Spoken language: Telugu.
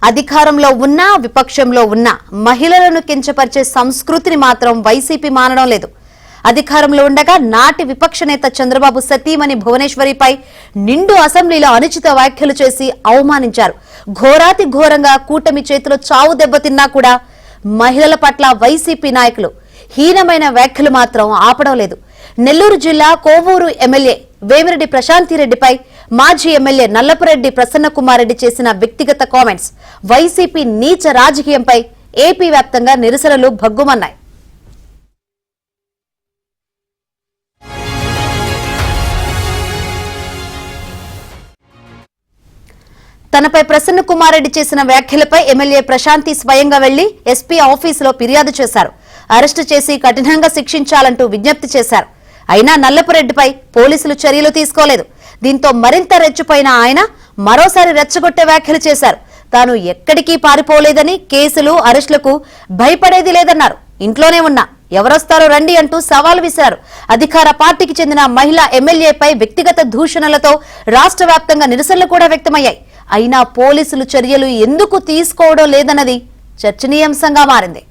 అధికారంలో ఉన్నా విపక్షంలో ఉన్నా మహిళలను కించపరిచే సంస్కృతిని మాత్రం వైసీపీ మానడం లేదు. అధికారంలో ఉండగా నాటి విపక్ష నేత చంద్రబాబు సతీమణి భువనేశ్వరిపై నిండు అసెంబ్లీలో అనుచిత వ్యాఖ్యలు చేసి అవమానించారు. ఘోరాతి ఘోరంగా కూటమి చేతిలో చావు దెబ్బతిన్నా కూడా మహిళల పట్ల వైసీపీ నాయకులు హీనమైన వ్యాఖ్యలు మాత్రం ఆపడం లేదు. నెల్లూరు జిల్లా కోవూరు ఎమ్మెల్యే వేమిరెడ్డి ప్రశాంతిరెడ్డిపై మాజీ ఎమ్మెల్యే నల్లపురెడ్డి ప్రసన్నకుమార్ రెడ్డి చేసిన వ్యక్తిగత కామెంట్స్ వైసీపీ నీచ రాజకీయంపై ఏపీ వ్యాప్తంగా నిరసనలు భగ్గుమన్నాయి. తనపై ప్రసన్నకుమార్ రెడ్డి చేసిన వ్యాఖ్యలపై ఎమ్మెల్యే ప్రశాంతి స్వయంగా వెళ్లి ఎస్పీ ఆఫీసులో ఫిర్యాదు చేశారు. అరెస్టు చేసి కఠినంగా శిక్షించాలంటూ విజ్ఞప్తి చేశారు. అయినా నల్లపురెడ్డిపై పోలీసులు చర్యలు తీసుకోలేదు. దీంతో మరింత రెచ్చిపోయిన ఆయన మరోసారి రెచ్చగొట్టే వ్యాఖ్యలు చేశారు. తాను ఎక్కడికి పారిపోలేదని, కేసులు అరెస్టులకు భయపడేది లేదన్నారు. ఇంట్లోనే ఉన్నా ఎవరొస్తారో రండి అంటూ సవాల్ విసిరారు. అధికార పార్టీకి చెందిన మహిళా ఎమ్మెల్యేపై వ్యక్తిగత దూషణలతో రాష్ట్ర వ్యాప్తంగా నిరసనలు కూడా వ్యక్తమయ్యాయి. అయినా పోలీసులు చర్యలు ఎందుకు తీసుకోవడం లేదన్నది చర్చనీయాంశంగా మారింది.